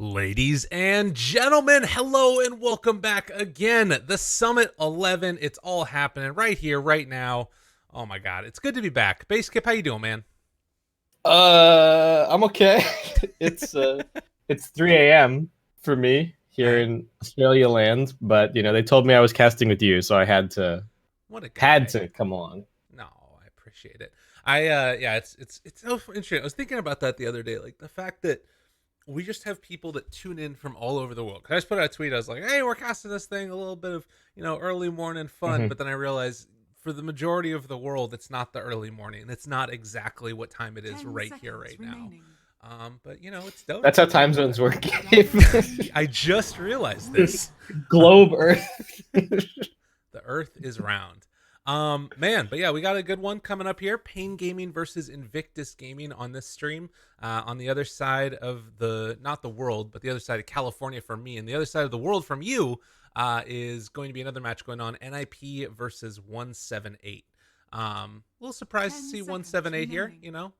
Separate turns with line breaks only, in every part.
Ladies and gentlemen, hello and welcome back again. The Summit 11, it's all happening right here, right now. Oh my god, it's good to be back. Baseskip, how you doing, man?
I'm okay. It's 3 a.m. for me here
Hey,
in Australia land, but they told me I was casting with you, so I
what a
had
guy.
to come on.
No, I appreciate it. Yeah, it's so interesting. I was thinking about that the other day, like the fact that we just have people that tune in from all over the world. 'Cause I just put out a tweet. I was like, "Hey, we're casting this thing, a little bit of early morning fun."
hmm
But then I realized for the majority of the world, it's not the early morning. It's not exactly what time it is
10
right here,
seconds
right now.
remaining.
But it's Dota.
That's how time zones work.
I just realized this.
Globe Earth.
The Earth is round. Man, but yeah, we got a good one coming up here. paiN Gaming versus Invictus Gaming on this stream. On the other side of not the world, but the other side of California for me, and the other side of the world from you is going to be another match going on. NIP versus 178. A little surprised to
10
see
seconds
178 here.
remaining.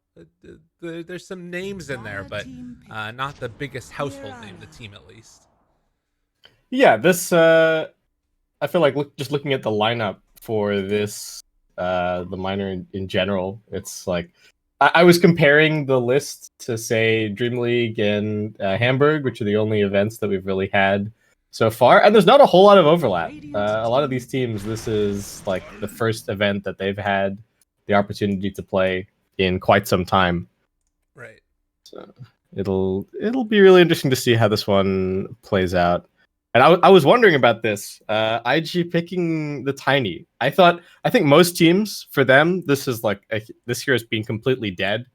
There's some names in there,
Dire
but
team pick.
not the biggest household name, the
Mirana.
team at least.
Yeah, this I feel like just looking at the lineup for this the minor in general, it's like I was comparing the list to say Dream League and Hamburg, which are the only events that we've really had so far, and there's not a whole lot of overlap. A lot of these teams, this is like the first event that they've had the opportunity to play in quite some time.
Right.
So it'll be really interesting to see how this one plays out. And I was wondering about this. IG picking the tiny. I think most teams for them this is like this year has been completely dead.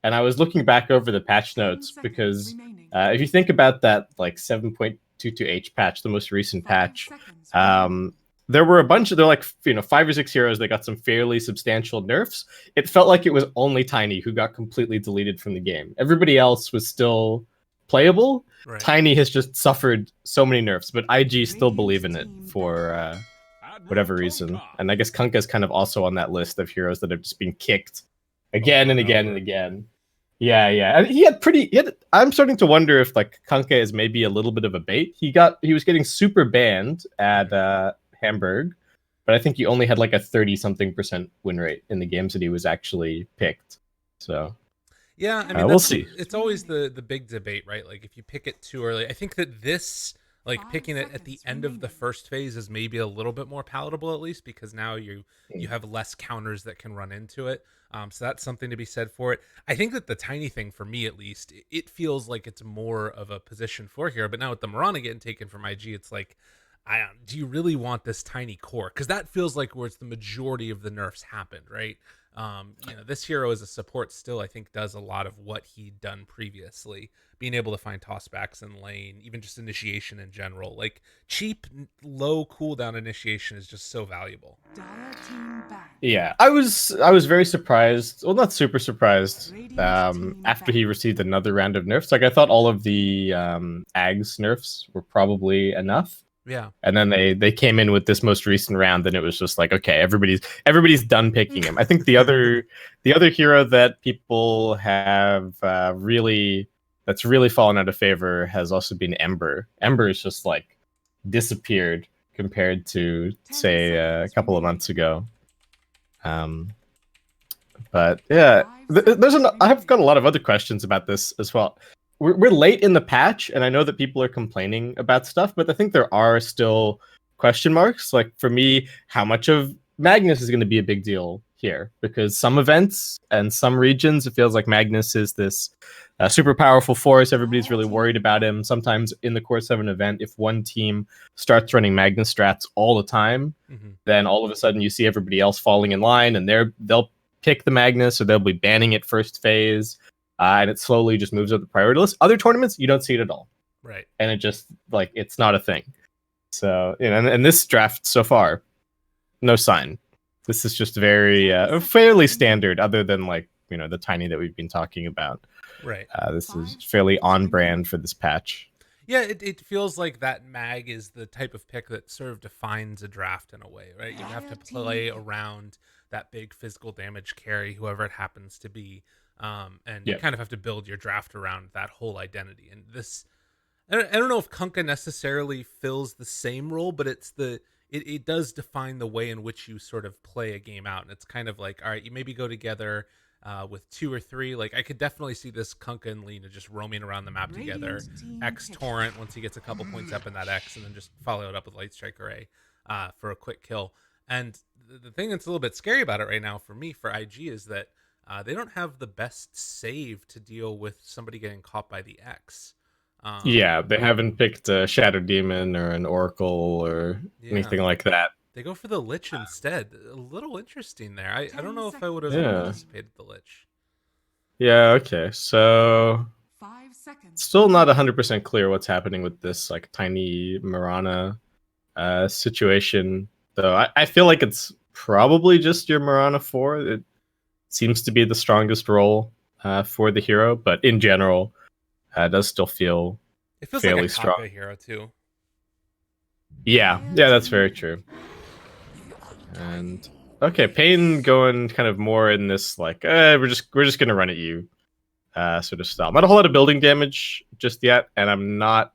And I was looking back over the patch
10
notes
seconds
because
remaining.
if you think about that like 7.22H patch, the most recent
5
patch,
seconds remaining.
there were a bunch of there like 5 or 6 heroes that got some fairly substantial nerfs. It felt like it was only Tiny who got completely deleted from the game. Everybody else was still playable.
Right.
Tiny has just suffered so many nerfs, but IG still believe in it
Radiant's
for
team
whatever reason. And I guess Kunkka is kind of also on that list of heroes that have just been kicked again and again and again. Yeah, yeah. And I'm starting to wonder if like Kunkka is maybe a little bit of a bait. He was getting super banned at Hamburg, but I think he only had like a 30-something% win rate in the games that he was actually picked. So
Yeah, I mean
we'll see.
It's always the big debate, right? Like if you pick it too early, I think that this like
5
picking it at the
seconds
end of the
remaining.
first phase is maybe a little bit more palatable at least because now you have less counters that can run into it. So that's something to be said for it. I think that the tiny thing for me at least, it feels like it's more of a position for here. But now with the Mirana getting taken from IG, it's like do you really want this tiny core? Because that feels like where it's the majority of the nerfs happened, right? This hero as a support still, I think, does a lot of what he'd done previously. Being able to find tossbacks in lane, even just initiation in general. Like cheap, low cooldown initiation is just so valuable.
Dire team back.
Yeah, I was very surprised. Well, not super surprised. After he received another round of nerfs, like I thought all of the Ags nerfs were probably enough.
Yeah.
And then they came in with this most recent round, and it was just like, okay, everybody's done picking him. I think the other hero that people have that's really fallen out of favor has also been Ember. Ember is just like disappeared compared to say a couple of months ago. But yeah, I have got a lot of other questions about this as well. We're late in the patch, and I know that people are complaining about stuff, but I think there are still question marks. Like for me, how much of Magnus is going to be a big deal here? Because some events and some regions, it feels like Magnus is this super powerful force. Everybody's really worried about him. Sometimes in the course of an event, if one team starts running Magnus strats all the time, then all of a sudden you see everybody else falling in line, and they'll pick the Magnus, or they'll be banning it first phase. And it slowly just moves up the priority list. Other tournaments, you don't see it at all.
Right.
And it just, like, it's not a thing. So, and this draft so far, no sign. This is just very, fairly standard, other than, like, the tiny that we've been talking about.
Right.
This is fairly on brand for this patch.
Yeah, it feels like that mag is the type of pick that sort of defines a draft in a way, right? You have to play around that big physical damage carry, whoever it happens to be. And you kind of have to build your draft around that whole identity. And this, I don't know if Kunkka necessarily fills the same role, but it does define the way in which you sort of play a game out. And it's kind of like, all right, you maybe go together with two or three. Like I could definitely see this Kunkka and Lena just roaming around the map together.
Radiant team
X
pick.
Torrent once he gets a couple points up in that X, and then just follow it up with Light Strike Array for a quick kill. And the thing that's a little bit scary about it right now for me for IG is that they don't have the best save to deal with somebody getting caught by the X.
Yeah, they haven't picked a Shadow Demon or an Oracle or anything like that.
They go for the Lich instead. A little interesting there. I don't know if I would have
Yeah.
anticipated the Lich.
Yeah, okay. So
5 seconds.
still not 100% clear what's happening with this like tiny Mirana situation. Though I feel like it's probably just your Mirana 4. It seems to be the strongest role for the hero, but in general, it does still feel
It feels
fairly
like a
strong.
Kaka hero too.
Yeah, that's very true. And okay, paiN going kind of more in this like we're just gonna run at you sort of style. Not a whole lot of building damage just yet, and I'm not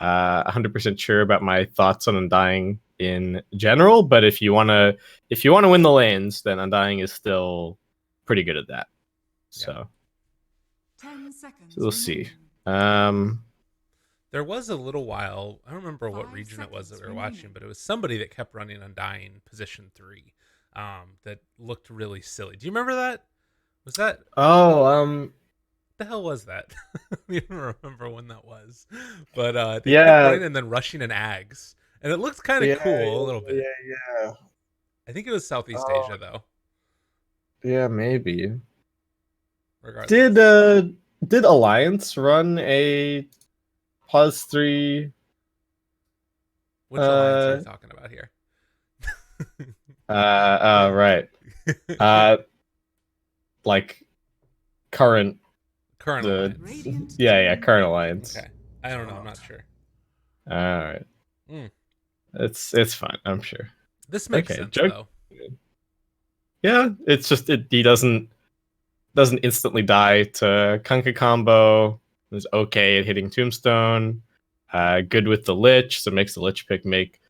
100% sure about my thoughts on Undying in general. But if you wanna win the lanes, then Undying is still pretty good at that. So
10 seconds.
we'll see.
remaining.
There was a little while, I don't remember what
5
region it was that we were
seconds
watching,
remaining.
but it was somebody that kept running Undying position 3 that looked really silly. Do you remember that? Was that
Oh,
what the hell was that? I don't even remember when that was. But they
Yeah.
kept running and then rushing an Ags. And it looked kind of
yeah,
cool a little bit.
yeah.
I think it was Southeast
Oh.
Asia though.
Yeah, maybe.
Regardless.
Did Alliance run a pause 3
Which alliance are you talking about here?
right. Like current
Current
the
alliance.
Radiant
yeah,
team
current alliance.
Okay. I don't know, I'm not sure.
All right.
Mm.
It's fine, I'm sure.
This makes
Okay,
sense
Jug-
though.
Yeah, it's just he doesn't instaantly die to Kunkka combo. Is okay at hitting Tombstone. Good with the Lich, so it makes the Lich pick make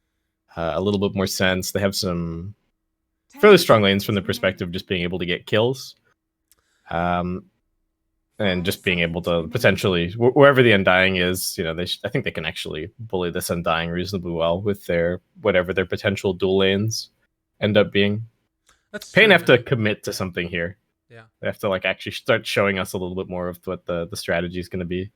a little bit more sense. They have some fairly strong lanes from the perspective of just being able to get kills. And just being able to potentially, wherever the Undying is, you know, I think they can actually bully this Undying reasonably well with their whatever their potential dual lanes end up being.
That's
paiN
true.
have to commit to something here.
Yeah.
They have to like actually start showing us a little bit more of what the strategy is going to be.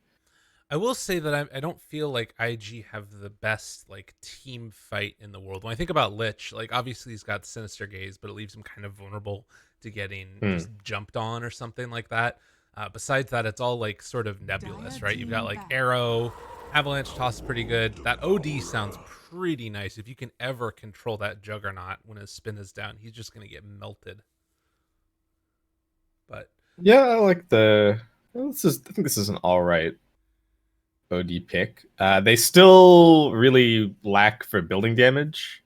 I will say that I don't feel like IG have the best like team fight in the world. When I think about Lich, like obviously he's got Sinister Gaze, but it leaves him kind of vulnerable to getting just jumped on or something like that. Besides that, it's all like sort of nebulous, right? You've got like Arrow, Avalanche Toss is pretty good. That OD sounds pretty nice. If you can ever control that Juggernaut when his spin is down, he's just gonna get melted. But
Yeah, I like the. I think this is an all right OD pick. They still really lack for building damage.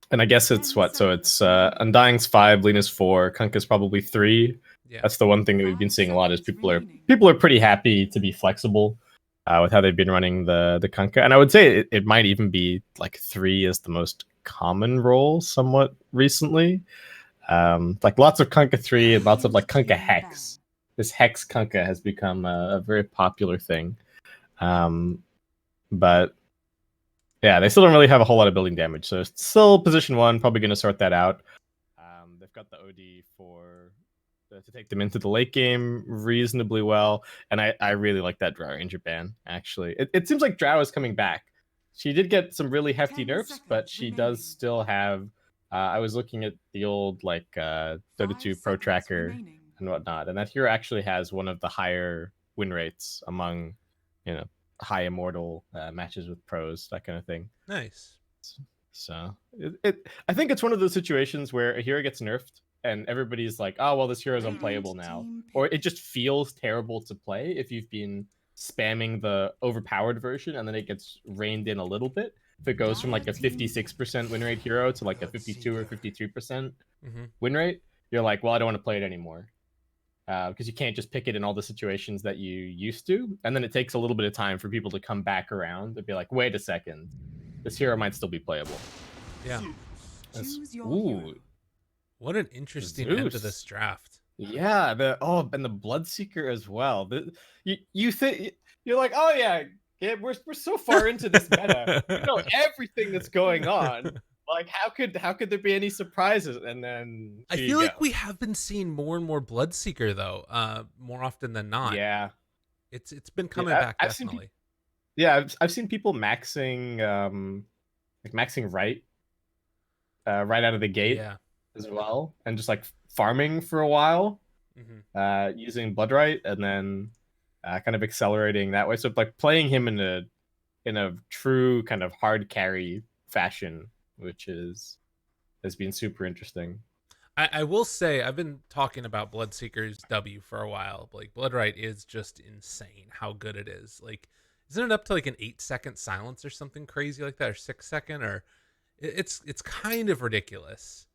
And I guess it's what? So it's Undying's 5, Lena's 4, Kunkka's probably 3.
yeah,
That's the one thing that we've been seeing a lot is people are pretty happy to be flexible with how they've been running the Kunkka. And I would say it might even be like 3 is the most common role somewhat recently. Like lots of Kunkka 3 and lots of like Kunkka Hex. This Hex Kunkka has become a very popular thing. But yeah, they still don't really have a whole lot of building damage. So it's still position 1, probably going to sort that out. They've got the OD to take them into the late game reasonably well. And I really like that Drow Ranger ban, actually. It seems like Drow is coming back. She did get some really hefty
10
nerfs, but she does still have... I was looking at the old like Dota 2 Pro Tracker and whatnot, and that hero actually has one of the higher win rates among, you know, high immortal matches with pros, that kind of thing.
nice.
So I think it's one of those situations where a hero gets nerfed and everybody's like, oh well, this hero is unplayable now, or it just feels terrible to play if you've been spamming the overpowered version and then it gets reined in a little bit. If it goes from like a 56% win rate hero to like a 52 or 53% win rate, you're like, well, I don't want to play it anymore. because you can't just pick it in all the situations that you used to, and then it takes a little bit of time for people to come back around and be like, wait a second, this hero might still be playable.
Yeah.
Choose your
Ooh,
hero.
What an interesting end to
Zeus.
this draft.
Yeah, and the Bloodseeker as well. You think you're like, oh yeah, we're so far into this meta, we know everything that's going on. Like, how could there be any surprises? And then
I
here
feel
you
like
go.
we have been seeing more and more Bloodseeker though, more often than not.
Yeah,
It's been coming
yeah.
back definitely.
I've seen people maxing like maxing right out of the gate
Yeah.
as well, and just like farming for a while, using Bloodright, and then kind of accelerating that way. So like playing him in a true kind of hard carry fashion, which has been super interesting.
I will say I've been talking about Bloodseeker's W for a while. Like Bloodright is just insane how good it is. Like, isn't it up to like an 8-second silence or something crazy like that, or 6-second, or it's kind of ridiculous.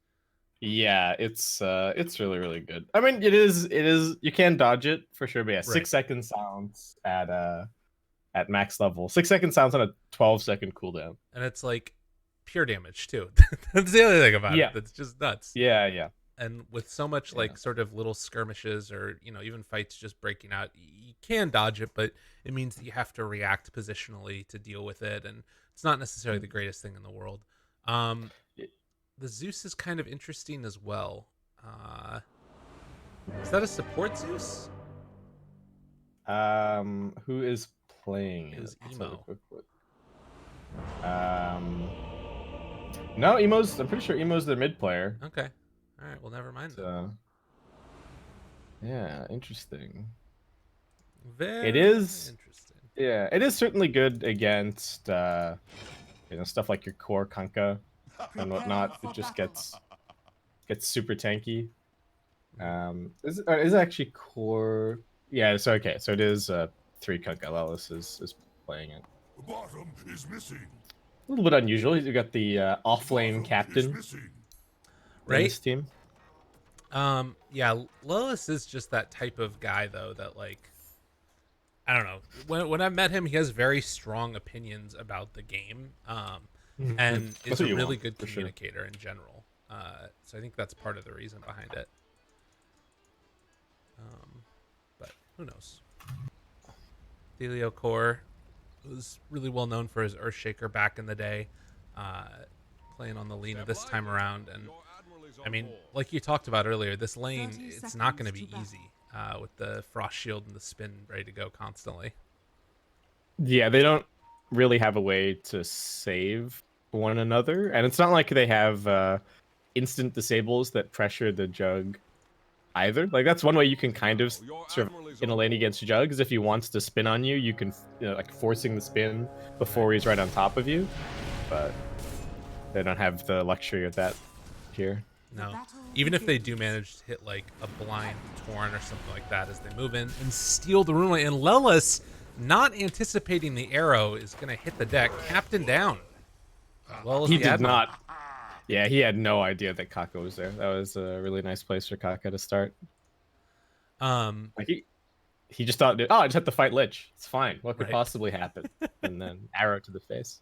Yeah, it's really good. I mean, it is you can dodge it for sure, but yeah,
Right.
6-second silence at max level. 6-second silence on a 12-second cooldown.
And it's like pure damage too. That's the other thing about it. That's just nuts.
Yeah.
And with so much like sort of little skirmishes or even fights just breaking out, you can dodge it, but it means that you have to react positionally to deal with it, and it's not necessarily the greatest thing in the world. The Zeus is kind of interesting as well. Is that a support Zeus?
Who is playing
It was
Let's have a
Emo.
quick look. No, Emo's. I'm pretty sure Emo's their mid player.
Okay. All right. Well, never mind.
So, yeah, interesting.
Very
It is.
interesting.
Yeah, it is certainly good against stuff like your core Kanka and whatnot. It just gets super tanky. Is it actually core? Yeah, it's okay. So it is 3 Kanka. Lelis is playing it.
The bottom is missing.
A little bit unusual. You got the off-lane captain in
Right?
this team.
Yeah, Lelis is just that type of guy though that like, I don't know. When I met him, he has very strong opinions about the game, and is
That's
a
what you
really
want,
good
for sure.
communicator in general. So I think that's part of the reason behind it. But who knows? Delio Core was really well known for his Earthshaker back in the day, playing on the Lena this time around. And I mean, like you talked about earlier, this lane,
30
it's not going to
seconds
be
to
easy with the Frost Shield and the spin ready to go constantly.
Yeah, they don't really have a way to save one another, and it's not like they have instant disables that pressure the Jug either. Like, that's one way you can kind of sort of in a lane against Jug, is if he wants to spin on you, you can like forcing the spin before he's right on top of you, but they don't have the luxury of that here.
No. Even if they do manage to hit like a blind Torn or something like that as they move in and steal the rune, and Lelis, not anticipating the arrow, is going to hit the deck. Captain down. Well,
He did not. Yeah, he had no idea that Kaka was there. That was a really nice place for Kaka to start. Like he just thought, oh, I just have to fight Lich. It's fine. What could possibly happen? And then arrow to the face.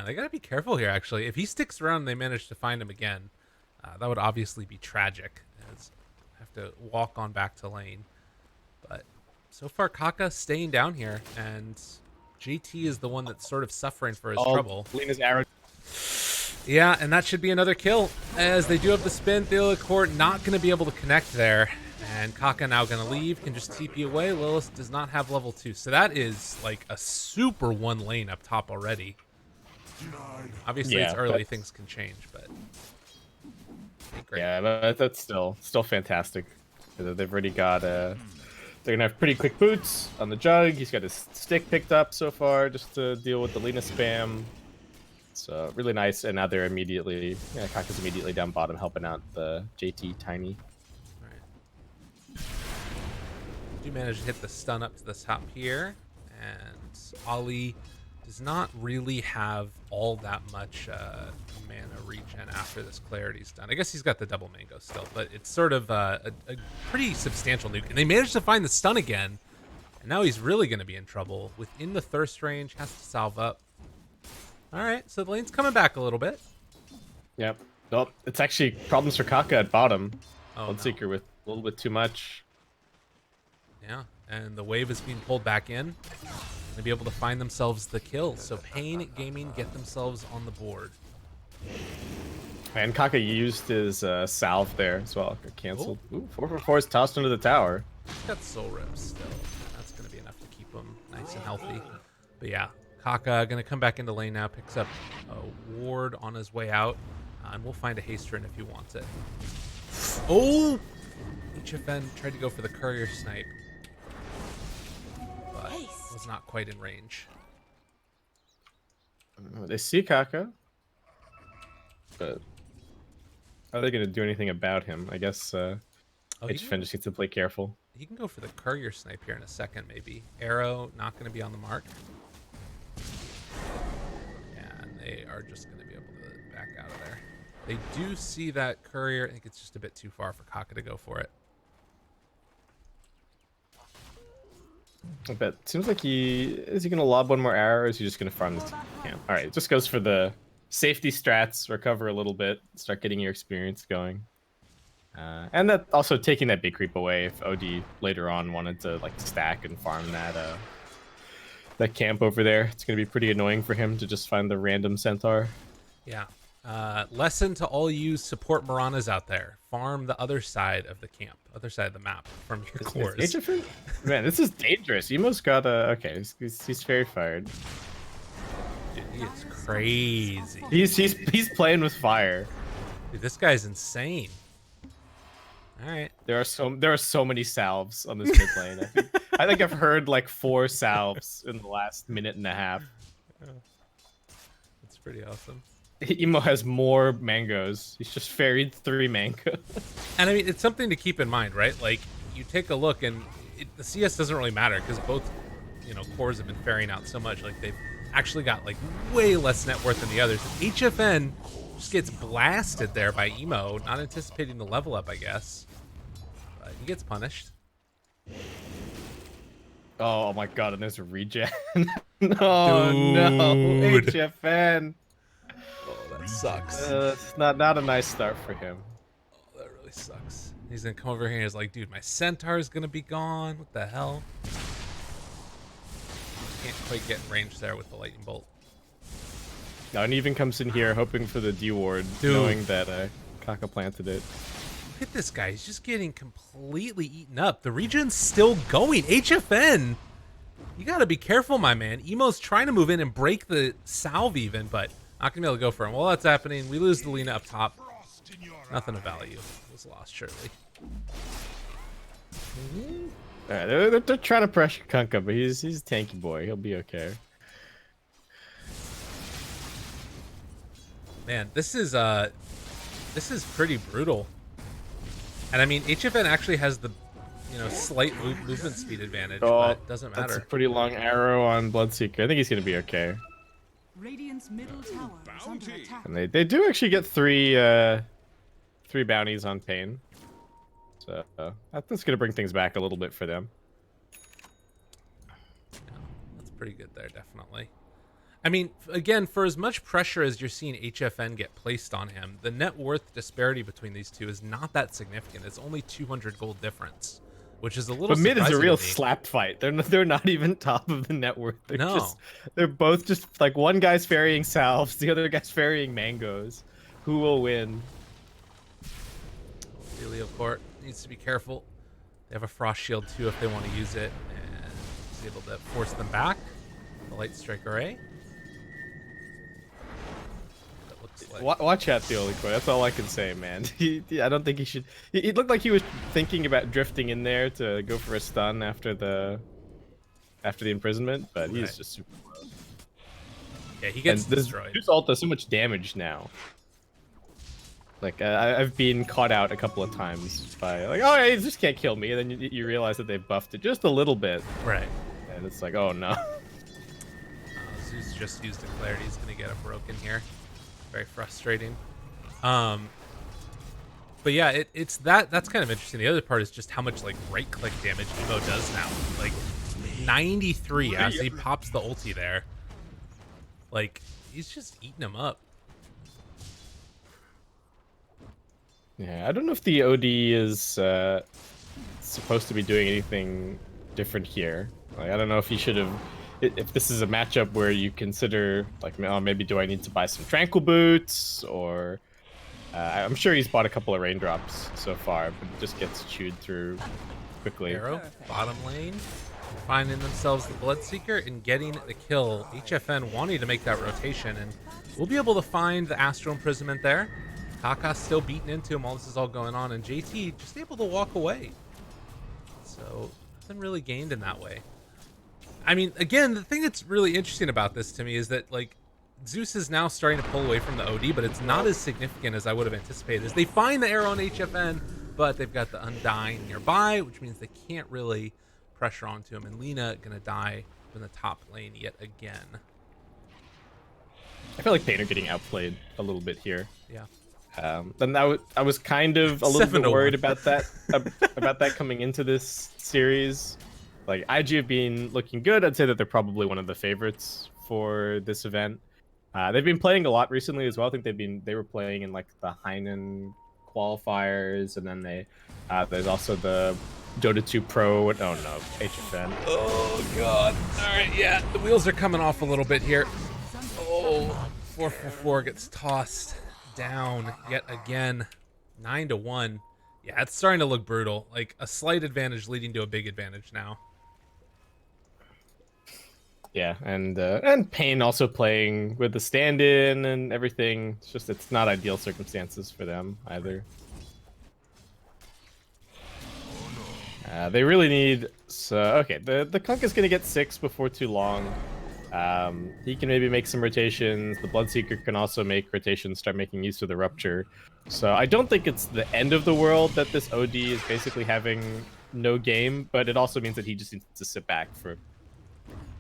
They got to be careful here, actually. If he sticks around and they manage to find him again, that would obviously be tragic. As have to walk on back to lane. But so far, Kaka staying down here, and JT is the one that's sort of suffering for his trouble.
Lena's arrow.
Yeah, and that should be another kill, as they do have the spin. Theolicort not going to be able to connect there, and Kaka now going to leave, can just TP away. Lilith does not have level 2, so that is like a super one lane up top already. Obviously, it's early, things can change, but great.
Yeah, but that's still fantastic. They've already got they're gonna have pretty quick boots on the Jug. He's got his stick picked up so far just to deal with the Lena spam. So really nice, and now they're immediately, Kaka's immediately down bottom helping out the JT Tiny.
Right. Do manage to hit the stun up to the top here, and Ollie does not really have all that much mana regen after this clarity's done. I guess he's got the double mango still, but it's sort of a pretty substantial nuke. And they managed to find the stun again, and now he's really going to be in trouble. Within the thirst range, has to salve up. All right, so the lane's coming back a little bit.
Yep. Well, it's actually problems for Kaka at bottom.
Oh,
Bloodseeker with a little bit too much.
Yeah, and the wave is being pulled back in. To be able to find themselves the kill. So paiN Gaming get themselves on the board.
And Kaka used his salve there as well. Got canceled. Ooh, 4 is tossed into the tower.
He's got soul rips still. That's going to be enough to keep him nice and healthy. But yeah, Kaka going to come back into lane now. Picks up a ward on his way out. And we'll find a haste rune if he wants it. Oh! HFN tried to go for the courier snipe. But was not quite in range.
They see Kaka. But are they going to do anything about him? I guess HFN just needs to play careful.
He can go for the courier snipe here in a second, maybe. Arrow not going to be on the mark. And they are just going to be able to back out of there. They do see that courier. I think it's just a bit too far for Kaka to go for it.
I bet. Seems like is he gonna lob one more arrow, or is he just gonna farm this camp? All right, just goes for the safety strats, recover a little bit, start getting your experience going, and that also taking that big creep away. If OD later on wanted to like stack and farm that camp over there, it's gonna be pretty annoying for him to just find the random centaur.
Yeah. Lesson to all you support Miranas out there: farm the other side of the camp, other side of the map from your cores.
Man, this is dangerous. Emo's got a okay. He's very fired.
Dude, he is crazy.
He's playing with fire.
Dude, this guy's insane. All right.
There are so many salves on this mid lane. I think I've heard like 4 salves in the last minute and a half.
That's pretty awesome.
Emo has more mangoes. He's just ferried 3 mangoes.
And I mean, it's something to keep in mind, right? Like, you take a look, and the CS doesn't really matter because both, cores have been ferrying out so much. Like, they've actually got like way less net worth than the others. HFN just gets blasted there by Emo, not anticipating the level up, I guess. But he gets punished.
Oh my god! And there's a regen. No, HFN.
That sucks.
It's not a nice start for him.
Oh, that really sucks. He's gonna come over here and he's like, dude, my centaur is gonna be gone. What the hell? Can't quite get in range there with the lightning bolt.
Now, and even comes in here hoping for the D ward, knowing that Kaka planted it.
Look at this guy. He's just getting completely eaten up. The regen's still going. HFN, you gotta be careful, my man. Emo's trying to move in and break the salve even, but not gonna be able to go for him. While that's happening, we lose the Lina up top. Nothing of value was lost, surely.
They're trying to pressure Kunkka, but he's a tanky boy. He'll be okay.
Man, this is pretty brutal. And I mean, HFN actually has the slight movement speed advantage, but it doesn't matter.
That's a pretty long arrow on Bloodseeker. I think he's gonna be okay.
Radiant's middle tower is under attack.
And they do actually get three bounties on paiN. So that's gonna bring things back a little bit for them.
Yeah, that's pretty good there, definitely. I mean, again, for as much pressure as you're seeing HFN get placed on him, the net worth disparity between these two is not that significant. It's only 200 gold difference, which is a little.
But mid is a real
to me.
slap fight. They're not even top of the net worth. They're both just like one guy's ferrying salves, the other guy's ferrying mangoes. Who will win?
Helio Court needs to be careful. They have a frost shield too if they want to use it, and is able to force them back. The light strike array. That looks like...
Watch out, Theoli Court. That's all I can say, man. I don't think he should. He looked like he was thinking about drifting in there to go for a stun after the imprisonment, but he's just super low.
Yeah, he gets destroyed.
This ult does so much damage now. Like, I've been caught out a couple of times by, like, oh, yeah, he just can't kill me. And then you realize that they've buffed it just a little bit.
Right.
And it's like, oh, no.
Zeus just used a clarity. He's gonna get a broken here. Very frustrating. But yeah, it's that's kind of interesting. The other part is just how much like right click damage Evo does now. Like 93 as he pops the ulti there. Like he's just eating him up.
Yeah, I don't know if the OD is supposed to be doing anything different here. Like, I don't know if he should have. If this is a matchup where you consider like, oh, maybe do I need to buy some tranquil boots, or I'm sure he's bought a couple of raindrops so far, but it just gets chewed through quickly.
Arrow, bottom lane, finding themselves the Bloodseeker and getting the kill. HFN wanting to make that rotation, and we'll be able to find the Astral Imprisonment there. Kaka's still beating into him while this is all going on, and JT just able to walk away. So nothing really gained in that way. I mean, again, the thing that's really interesting about this to me is that, like, Zeus is now starting to pull away from the OD, but it's not as significant as I would have anticipated. As they find the arrow on HFN, but they've got the Undying nearby, which means they can't really pressure onto him. And Lina gonna die in the top lane yet again.
I feel like paiN are getting outplayed a little bit here.
Yeah.
And I was kind of a little bit worried about that coming into this series. Like, IG have been looking good. I'd say that they're probably one of the favorites for this event. They've been playing a lot recently as well. I think they were playing in like the Hainan qualifiers, and then there's also the Dota 2 Pro. Oh no, HFN.
Oh god. All right, yeah, the wheels are coming off a little bit here. Oh, 444 gets tossed down yet again. 9-1. Yeah, it's starting to look brutal. Like a slight advantage leading to a big advantage now.
Yeah, and paiN also playing with the stand-in and everything. It's just, it's not ideal circumstances for them either. They really need. So okay, the Kunk is gonna get 6 before too long. He can maybe make some rotations. The Bloodseeker can also make rotations, start making use of the Rupture. So I don't think it's the end of the world that this OD is basically having no game, but it also means that he just needs to sit back for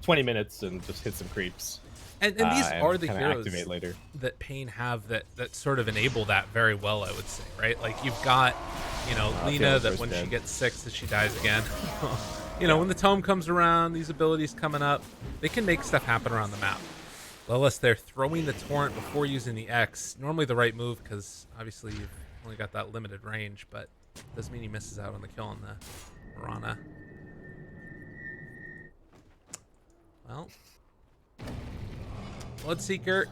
20 minutes and just hit some creeps.
And these are the heroes
activate later.
that paiN have that sort of enable that very well, I would say, right? Like you've got, you know, Lina that when she gets 6 that she dies again. You know, when the tome comes around, these abilities coming up, they can make stuff happen around the map. Lilith, they're throwing the Torrent before using the X. Normally the right move, because obviously you've only got that limited range, but doesn't mean he misses out on the kill on the Mirana. Well, Bloodseeker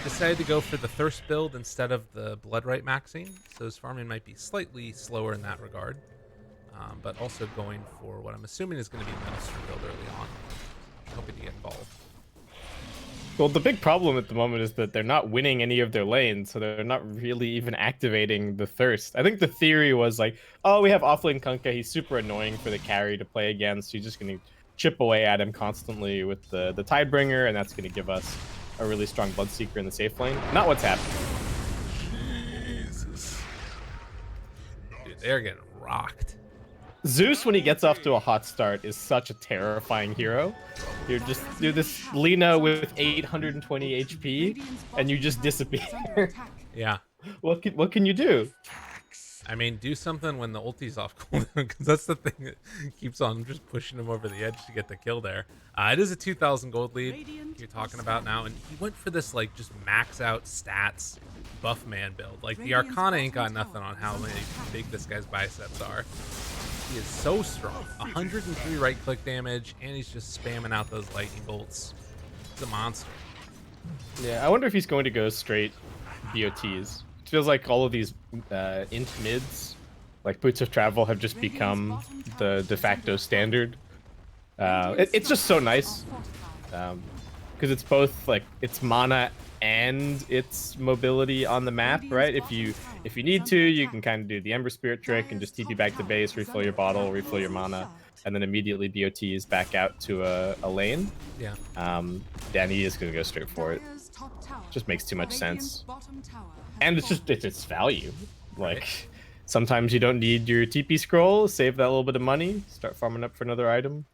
decided to go for the Thirst build instead of the Bloodright maxing, so his farming might be slightly slower in that regard. But also going for what I'm assuming is going to be a Minister build early on, hoping to get involved.
Well, the big problem at the moment is that they're not winning any of their lanes, so they're not really even activating the Thirst. I think the theory was like, oh, we have offlane Kunkka, he's super annoying for the carry to play against, he's just going to chip away at him constantly with the Tidebringer, and that's going to give us a really strong Bloodseeker in the safe lane. Not what's happening.
Jesus. Dude, they're getting rocked.
Zeus, when he gets off to a hot start, is such a terrifying hero. You're this Lina with 820 HP, and you just disappear.
Yeah.
What can you do?
I mean, do something when the ulti's off cooldown, because that's the thing that keeps on just pushing him over the edge to get the kill there. It is a 2,000 gold lead you're talking about now, and he went for this, like, just max out stats buff man build. Like, the Arcana ain't got nothing on how big this guy's biceps are. He is so strong. 103 right-click damage, and he's just spamming out those lightning bolts. He's a monster.
Yeah, I wonder if he's going to go straight BOTs. It feels like all of these int mids, like Boots of Travel, have just become the de facto standard. It's just so nice, because it's both like it's mana and its mobility on the map, right? If you need to, you can kind of do the Ember Spirit trick and just TP back to base, refill your bottle, refill your mana, and then immediately BOTs back out to a lane.
Yeah.
Danny is gonna go straight for it. Just makes too much sense. And it's value. Like, sometimes you don't need your TP scroll, save that little bit of money, start farming up for another item.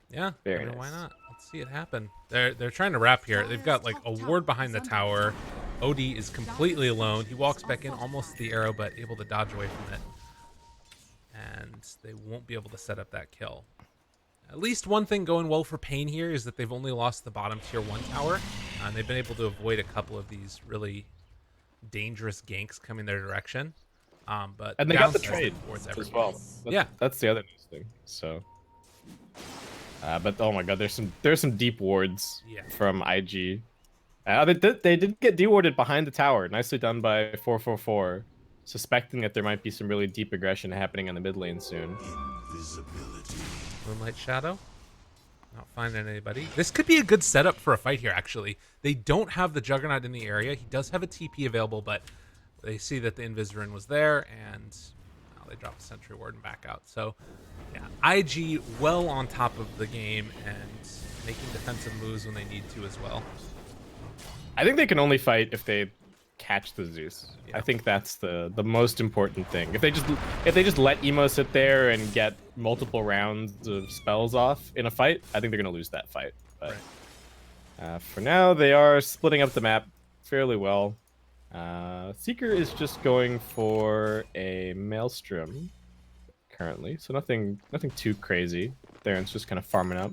Yeah,
Very
I mean,
nice.
why not? See it happen. They're trying to wrap here. They've got like a ward behind the tower. OD is completely alone. He walks back in almost to the arrow, but able to dodge away from it. And they won't be able to set up that kill. At least one thing going well for paiN here is that they've only lost the bottom tier 1 tower. And they've been able to avoid a couple of these really dangerous ganks coming their direction. But
and they got the trade as well. That's the other nice thing. So, but oh my god, there's some deep wards from IG. They did get dewarded behind the tower. Nicely done by 444, suspecting that there might be some really deep aggression happening on the mid lane soon.
Invisibility.
Moonlight Shadow. Not finding anybody. This could be a good setup for a fight here, actually. They don't have the Juggernaut in the area. He does have a TP available, but they see that the Invis was there, and they drop a Sentry Ward and back out. So, yeah, IG well on top of the game and making defensive moves when they need to as well.
I think they can only fight if they catch the Zeus. Yeah. I think that's the most important thing. If they just let Emo sit there and get multiple rounds of spells off in a fight, I think they're gonna lose that fight. But for now, they are splitting up the map fairly well. Seeker is just going for a Maelstrom currently, so nothing too crazy. Theron's just kind of farming up.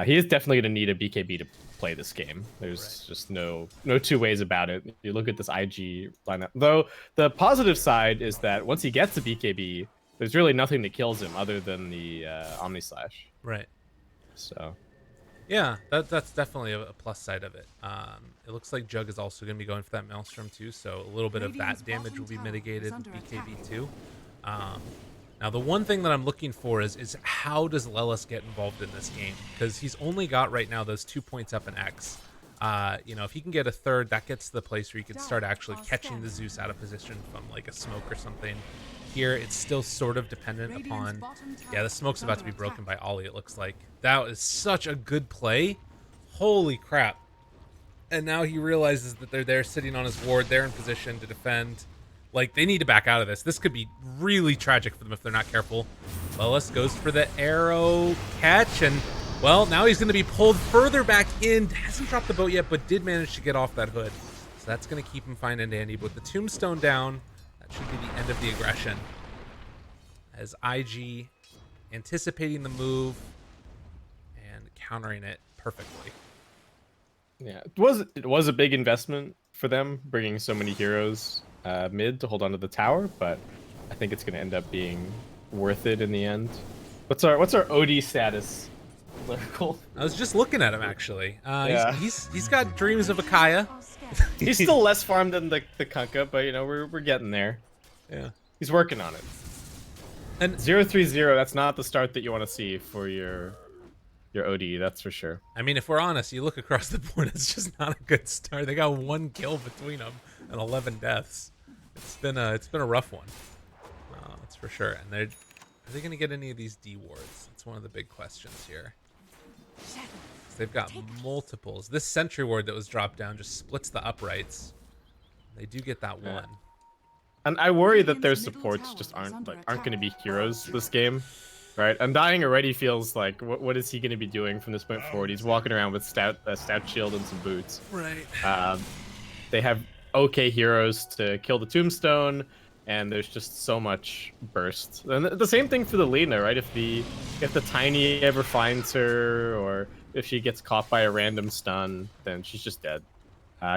He is definitely going to need a BKB to play this game. There's just no two ways about it. You look at this IG lineup. Though the positive side is that once he gets a BKB, there's really nothing that kills him other than the Omni Slash.
Right.
So.
Yeah, that's definitely a plus side of it. It looks like Jug is also going to be going for that Maelstrom too, so a little bit of that damage will be mitigated with BKB too. Now, the one thing that I'm looking for is how does Lelis get involved in this game? Because he's only got right now those 2 points up in X. You know, if he can get a third, that gets to the place where you can start actually catching the Zeus out of position from like a smoke or something. Here, it's still sort of dependent upon... Yeah, the smoke's about to be broken by Ollie, it looks like. That is such a good play. Holy crap. And now he realizes that they're there sitting on his ward. They're in position to defend. Like, they need to back out of this. This could be really tragic for them if they're not careful. Lelis goes for the arrow catch, and, well, now he's going to be pulled further back in. Hasn't dropped the boat yet, but did manage to get off that hood. So that's going to keep him fine and dandy. But with the tombstone down, that should be the end of the aggression. As IG anticipating the move and countering it perfectly.
Yeah, it was a big investment for them, bringing so many heroes mid to hold on to the tower, but I think it's going to end up being worth it in the end. What's our OD status? Lyrical.
I was just looking at him actually. Yeah. He's got dreams of a Kaya.
He's still less farmed than the Kunkka, but you know we're getting there.
Yeah,
he's working on it. And 0-3-0, that's not the start that you want to see for your OD, that's for sure.
I mean, if we're honest, you look across the board, it's just not a good start. They got 1 kill between them and 11 deaths. It's been a rough one. That's for sure. And are they going to get any of these D wards? That's one of the big questions here. They've got multiples. This sentry ward that was dropped down just splits the uprights. They do get that one.
And I worry that their supports just aren't going to be heroes this game. Right, Undying already feels like what is he going to be doing from this point forward? He's walking around with stout shield and some boots.
Right.
They have okay heroes to kill the tombstone, and there's just so much burst. And the same thing for the Lina, right? If the Tiny ever finds her, or if she gets caught by a random stun, then she's just dead.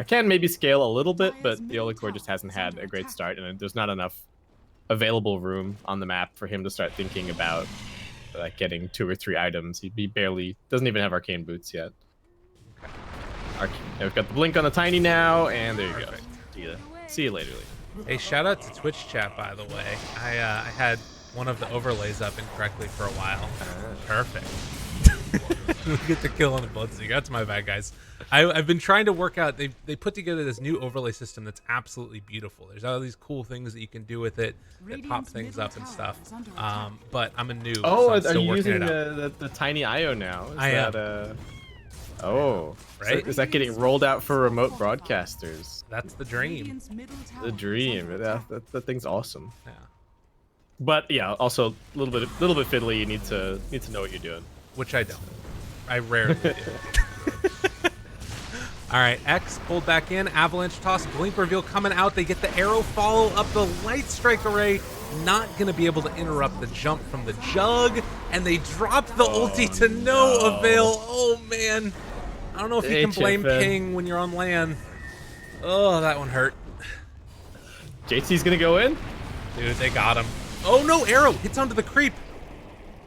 Can maybe scale a little bit, but the Olikor just hasn't had a great start, and there's not enough available room on the map for him to start thinking about getting 2 or 3 items. He barely doesn't even have arcane boots yet. We've got the blink on the Tiny now, and there you go. See you later, Lee.
Hey, shout out to Twitch chat, by the way. I had one of the overlays up incorrectly for a while. Perfect. We get the kill on the Bloodseeker. That's my bad, guys. I've been trying to work out. They put together this new overlay system that's absolutely beautiful. There's all these cool things that you can do with it that pop things up and stuff. But I'm a noob.
Oh,
so I'm
are you using the Tiny IO now? Oh,
right.
Is that getting rolled out for remote broadcasters?
That's the dream.
The dream. That thing's awesome.
Yeah.
But yeah, also a little bit fiddly. You need to know what you're doing.
Which I don't. I rarely do. All right, X pulled back in. Avalanche toss, blink reveal coming out. They get the arrow follow up the light strike array. Not going to be able to interrupt the jump from the Jug. And they drop the ulti to no avail. Oh, man. I don't know if you can blame ping when you're on LAN. Oh, that one hurt.
JT's going to go in?
Dude, they got him. Oh, no, arrow hits onto the creep.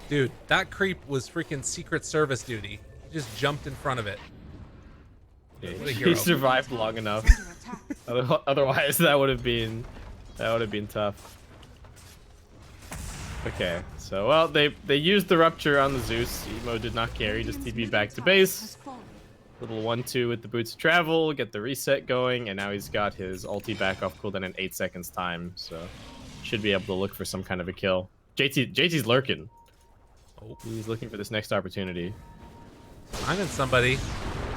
Dude, that creep was freaking Secret Service duty. He just jumped in front of it.
He survived long enough. Otherwise, that would have been tough. Okay, so well, they used the rupture on the Zeus. Emo did not carry, just TP'd back to base. Little 1-2 with the boots of travel, get the reset going, and now he's got his ulti back off cooldown in 8 seconds time, so should be able to look for some kind of a kill. JT's lurking. Oh, he's looking for this next opportunity.
Finding somebody.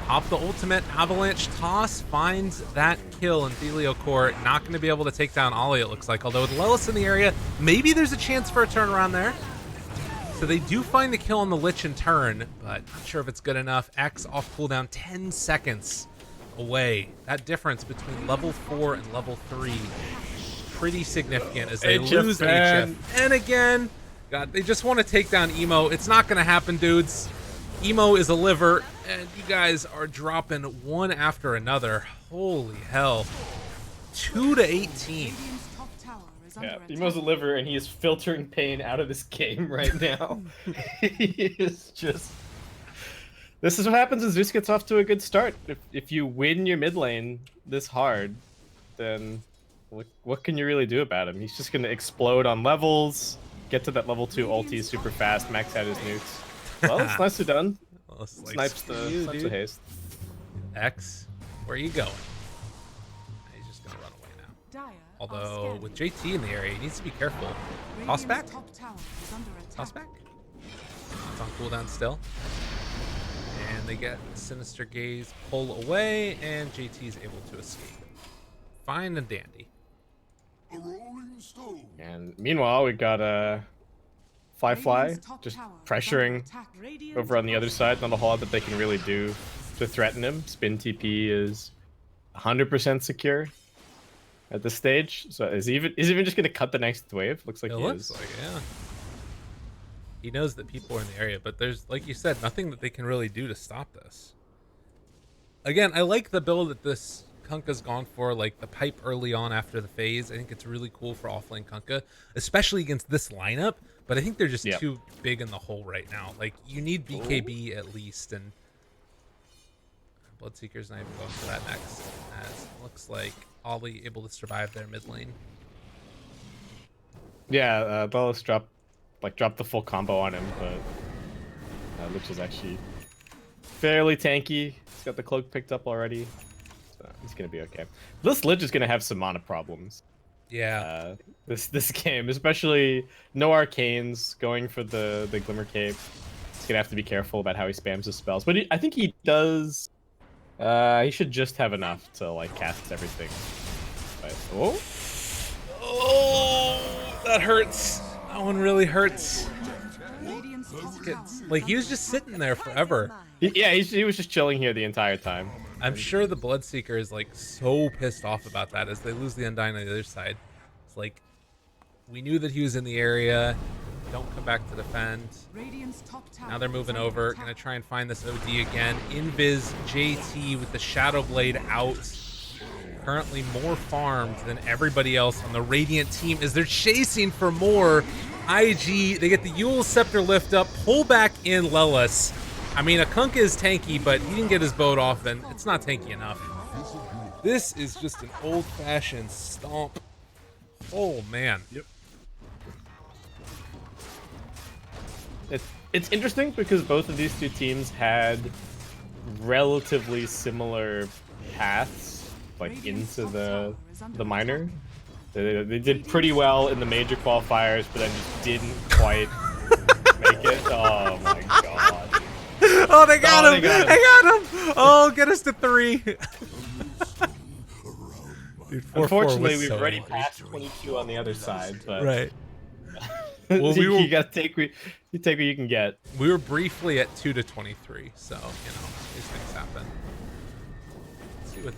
Pop the ultimate, avalanche toss, finds that kill in Thelio Core. Not going to be able to take down Ollie, it looks like. Although with Lelis in the area, maybe there's a chance for a turnaround there. So they do find the kill on the Lich in turn, but not sure if it's good enough. X off cooldown 10 seconds away. That difference between level 4 and level 3, pretty significant as they lose HF. And again, God, they just want to take down Emo. It's not going to happen, dudes. Emo is a liver, and you guys are dropping one after another. Holy hell. 2 to 18.
Yeah, Emo's a liver, and he is filtering paiN out of this game right now. He is just... This is what happens when Zeus gets off to a good start. If you win your mid lane this hard, then what can you really do about him? He's just going to explode on levels, get to that level 2 ulti super fast, max out his nukes. Well, it's nicely done.
Well,
Snipes the haste.
X, where are you going? He's just going to run away now. Although, with JT in the area, he needs to be careful. Toss back? Toss back? It's on cooldown still. And they get Sinister Gaze pull away, and JT is able to escape. Fine and dandy.
And meanwhile, we got Fly just pressuring over on the other side. Not a whole lot that they can really do to threaten him. Spin TP is 100% secure at this stage. So is he even just going to cut the next wave? Looks like he is.
Like, yeah. He knows that people are in the area, but there's, like you said, nothing that they can really do to stop this. Again, I like the build that this Kunkka's gone for, like the pipe early on after the phase. I think it's really cool for offlane Kunkka, especially against this lineup. But I think they're just too big in the hole right now. Like, you need BKB at least, and Bloodseeker's not even going for that next. As it looks like Ollie able to survive their mid lane.
Yeah, Bellis dropped the full combo on him, but Lich is actually fairly tanky. He's got the cloak picked up already, so he's gonna be okay. This Lich is gonna have some mana problems.
Yeah.
This game, especially no arcanes, going for the Glimmer Cape. He's gonna have to be careful about how he spams his spells, but I think he does. He should just have enough to like cast everything. But,
oh, that hurts. That one really hurts. Like, he was just sitting there forever.
Yeah, he was just chilling here the entire time.
I'm sure the Bloodseeker is like so pissed off about that as they lose the Undying on the other side. It's like, we knew that he was in the area. Don't come back to defend. Now they're moving over. Gonna try and find this OD again. Invis JT with the Shadow Blade out. Currently more farmed than everybody else on the Radiant team as they're chasing for more. IG, they get the Yule Scepter lift up, pull back in Lelis. I mean, a Kunkka is tanky, but he didn't get his boat off, and it's not tanky enough. This is just an old-fashioned stomp. Oh, man.
Yep. It's interesting because both of these two teams had relatively similar paths, like into the minor. They did pretty well in the major qualifiers, but then just didn't quite make it. Oh my god.
Oh, they got him! They got him! Oh, get us to 3. Dude,
unfortunately, we've already passed 22 on the other side, but
right. Well,
You gotta take what you can get.
we were briefly at 2-23, so you know these things happen. Let's see what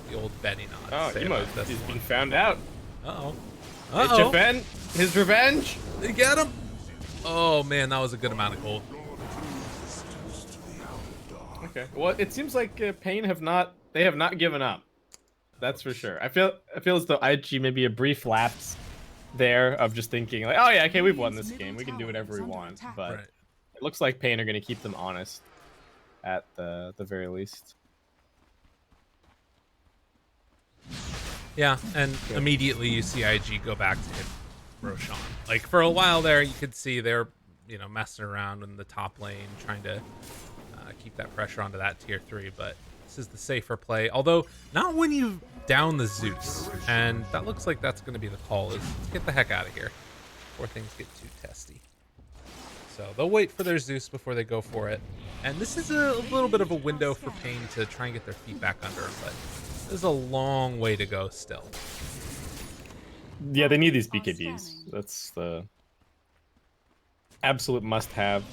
the old betting odds say about this
He's
one.
been found out.
Uh-oh.
His revenge.
They get him. Oh man, that was a good amount of gold.
Okay. Well, it seems like paiN have not given up. That's for sure. I feel as though IG maybe a brief lapse there of just thinking like, oh yeah, okay, we've won this game. We can do whatever we want. But
Right.
it looks like paiN are going to keep them honest at the very least.
Yeah, and immediately you see IG go back to hit Roshan. Like for a while there, you could see they're messing around in the top lane, trying to keep that pressure onto that tier 3. But this is the safer play. Although not when you down the Zeus, and that looks like that's going to be the call. Is let's get the heck out of here before things get too testy. So they'll wait for their Zeus before they go for it. And this is a little bit of a window for paiN to try and get their feet back under them, but there's a long way to go still.
Yeah, they need these BKBs. That's the absolute must-have.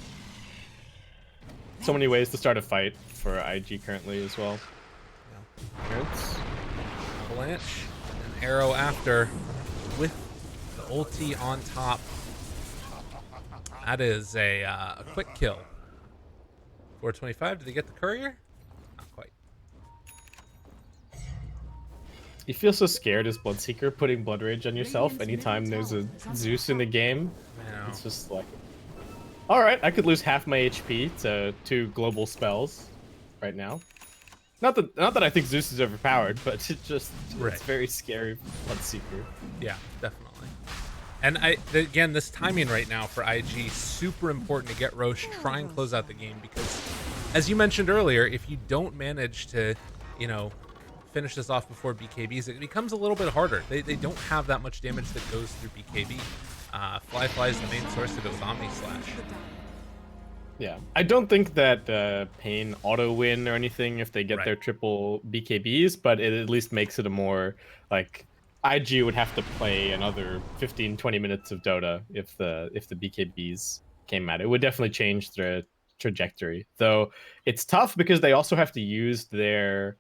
So many ways to start a fight for IG currently as well.
Yeah. Avalanche, an arrow after with the ulti on top. That is a quick kill. 425, did they get the courier? Not quite.
You feel so scared as Bloodseeker putting Blood Rage on yourself anytime there's a Zeus in the game. It's just like, all right, I could lose half my HP to 2 global spells right now. Not that I think Zeus is overpowered, but it's very scary Bloodseeker.
Yeah, definitely. And again, this timing right now for IG, super important to get Roche, try and close out the game, because as you mentioned earlier, if you don't manage to, finish this off before BKBs, it becomes a little bit harder. They don't have that much damage that goes through BKB. Fly is the main source of it with Omni Slash.
Yeah, I don't think that paiN auto win or anything if they get their triple BKBs, but it at least makes it a more like IG would have to play another 15-20 minutes of Dota if the BKBs came out. It would definitely change the trajectory. Though it's tough because they also have to use their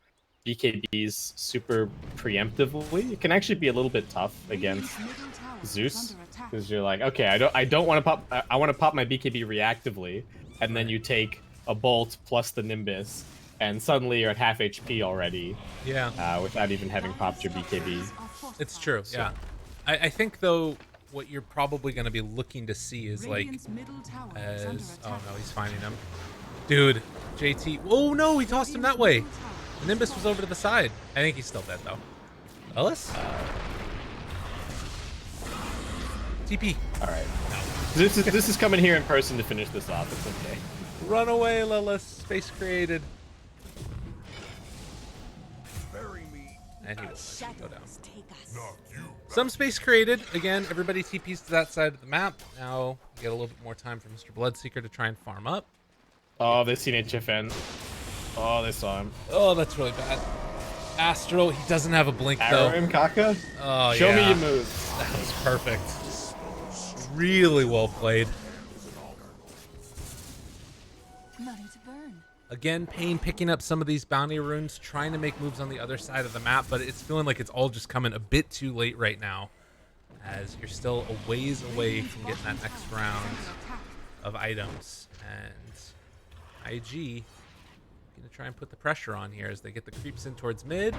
BKBs super preemptively. It can actually be a little bit tough against Zeus because you're like, okay, I don't want to pop. I want to pop my BKB reactively, and then you take a bolt plus the Nimbus, and suddenly you're at half HP already.
Yeah.
Without even having popped your BKB.
It's true. So. Yeah. I think though what you're probably going to be looking to see is like as oh no, he's finding him, dude. JT. Oh no, he tossed him that way. The Nimbus was over to the side. I think he's still dead though. Ellis? TP.
All right. No. This is coming here in person to finish this off. It's okay.
Run away, Lilith. Space created.
Bury me.
And he will go down.
Not you.
Some space created. Again, everybody TPs to that side of the map. Now we get a little bit more time for Mr. Bloodseeker to try and farm up.
Oh, they've seen HFN. Oh, they saw him.
Oh, that's really bad. Astral, he doesn't have a blink though.
Arrow him, Kaka?
Oh,
Show
yeah.
me your moves.
That was perfect. Really well played.
Nothing to burn.
Again, paiN picking up some of these bounty runes, trying to make moves on the other side of the map, but it's feeling like it's all just coming a bit too late right now, as you're still a ways away from getting that next round of items. And IG gonna try and put the pressure on here as they get the creeps in towards mid.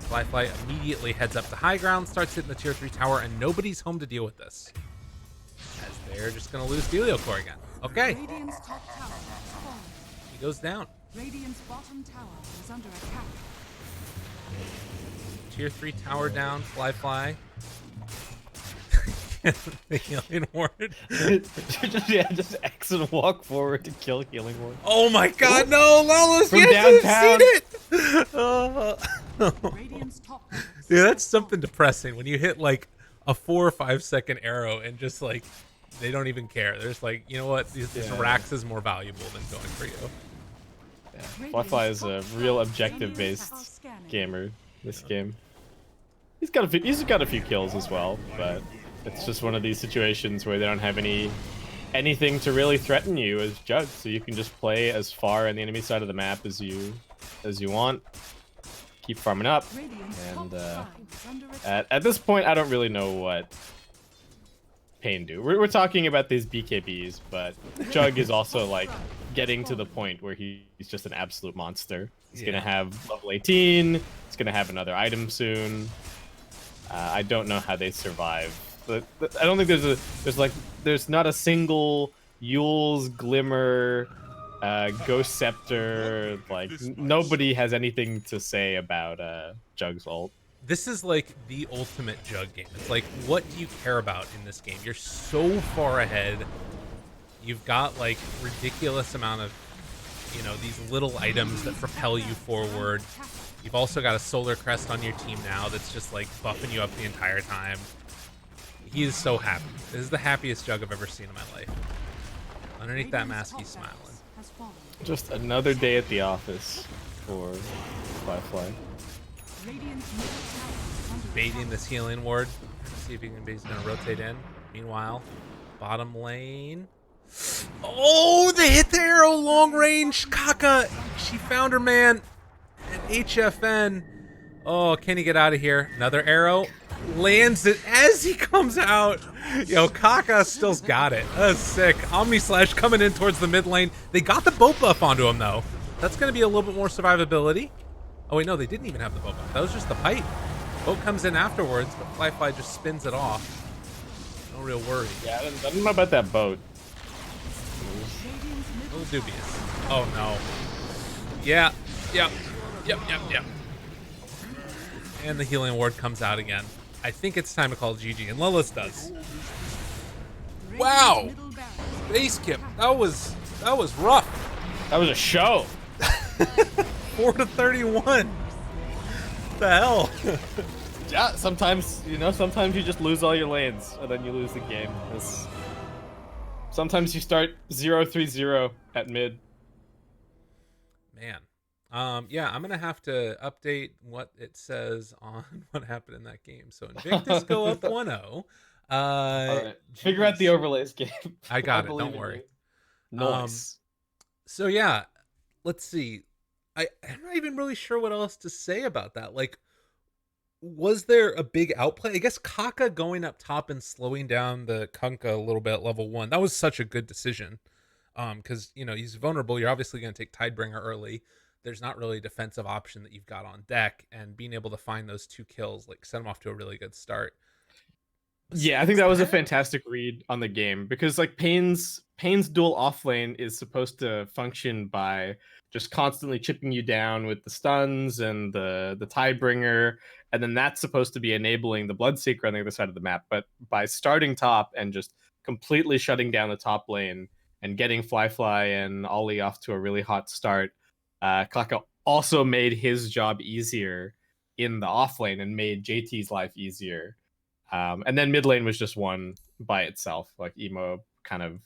Fly immediately heads up to high ground, starts hitting the tier 3 tower, and nobody's home to deal with this, as they're just gonna lose Core again. Okay.
Radiant's top tower has fallen.
He goes down.
Radiant's bottom tower is under attack.
Tier 3 tower down, Fly. The healing ward.
just X and walk forward to kill healing ward.
Oh my god, no, Lawless,
From
yes,
downtown.
I've seen it!
Radiant's top tower is
Dude, that's something depressing when you hit like a 4 or 5 second arrow and just like they don't even care. They're just like, you know what, this Rax is more valuable than going for you.
Yeah. Fly is a real objective-based gamer this game. He's got a few kills as well, but It's just one of these situations where they don't have anything to really threaten you as Jug, so you can just play as far on the enemy side of the map as you want. Keep farming up, and at this point, I don't really know what paiN do. We're talking about these BKBs, but Jug is also like getting to the point where he's just an absolute monster. He's gonna have level 18. He's gonna have another item soon. I don't know how they survive. But I don't think there's not a single Yule's Glimmer, Ghost Scepter. Like nobody has anything to say about Jug's ult.
This is like the ultimate Jug game. It's like, what do you care about in this game? You're so far ahead. You've got like ridiculous amount of, you know, these little items that propel you forward. You've also got a Solar Crest on your team now that's just like buffing you up the entire time. He is so happy. This is the happiest Jug I've ever seen in my life. Underneath that mask, he's smiling.
Just another day at the office for Firefly.
Baiting this healing ward. See if he's gonna rotate in. Meanwhile, bottom lane. Oh, they hit the arrow long range. Kaka, she found her man. And HFN. Oh, can he get out of here? Another arrow. Lands it as he comes out. Yo, Kaka still's got it. That's sick. Omni Slash coming in towards the mid lane. They got the boat buff onto him, though. That's going to be a little bit more survivability. Oh, wait, no, they didn't even have the boat buff. That was just the pipe. Boat comes in afterwards, but Firefly just spins it off. No real worry.
Yeah, I don't know about that boat.
A little dubious. Oh, no. Yeah. Yep. And the healing ward comes out again. I think it's time to call GG, and Lilith does. Wow! Base kip. That was rough.
That was a show.
4-31. What the hell?
Yeah, sometimes you just lose all your lanes, and then you lose the game. Sometimes you start 0-3-0 at mid.
Man. Yeah, I'm gonna have to update what it says on what happened in that game. So Invictus go up 1-0.
All right. Figure out the overlays game.
I got it. Don't worry.
Nice.
So yeah, let's see. I'm not even really sure what else to say about that. Like, was there a big outplay? I guess Kaka going up top and slowing down the Kunkka a little bit at level 1. That was such a good decision. Because you know he's vulnerable. You're obviously going to take Tidebringer early. There's not really a defensive option that you've got on deck, and being able to find those 2 kills like set him off to a really good start.
Yeah, I think that was a fantastic read on the game, because like paiN's dual off lane is supposed to function by just constantly chipping you down with the stuns and the Tidebringer, and then that's supposed to be enabling the Bloodseeker on the other side of the map. But by starting top and just completely shutting down the top lane and getting Fly and Ollie off to a really hot start, Kaka also made his job easier in the off lane and made JT's life easier. And then mid lane was just won by itself. Like Emo kind of,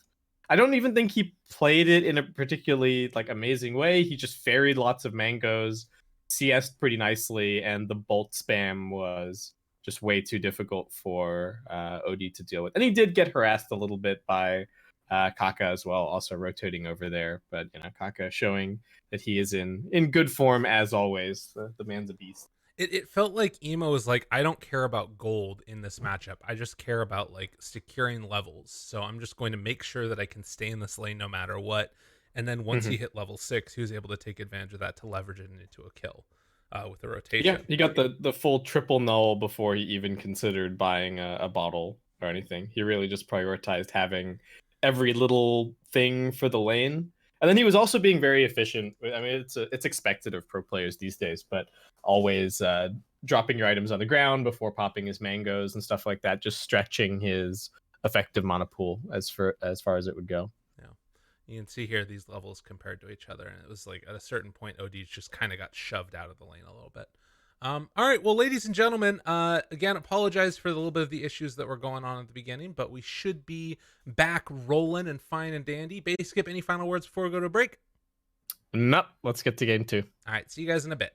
I don't even think he played it in a particularly like amazing way. He just ferried lots of mangoes, CS'd pretty nicely, and the bolt spam was just way too difficult for OD to deal with. And he did get harassed a little bit by Kaka as well, also rotating over there. But you know, Kaka showing that he is in good form as always. The man's a beast.
It felt like Emo was like, I don't care about gold in this matchup. I just care about like securing levels. So I'm just going to make sure that I can stay in this lane no matter what. And then once he hit level 6, he was able to take advantage of that to leverage it into a kill with the rotation.
Yeah, he got the full triple null before he even considered buying a bottle or anything. He really just prioritized having every little thing for the lane. And then he was also being very efficient. I mean, it's expected of pro players these days, but always dropping your items on the ground before popping his mangoes and stuff like that, just stretching his effective mana pool as far as it would go.
Yeah, you can see here these levels compared to each other, and it was like at a certain point, OD just kind of got shoved out of the lane a little bit. All right, well, ladies and gentlemen, again, apologize for the little bit of the issues that were going on at the beginning, but we should be back rolling and fine and dandy. Base Skip, any final words before we go to a break?
Nope. Let's get to game 2.
All right, see you guys in a bit.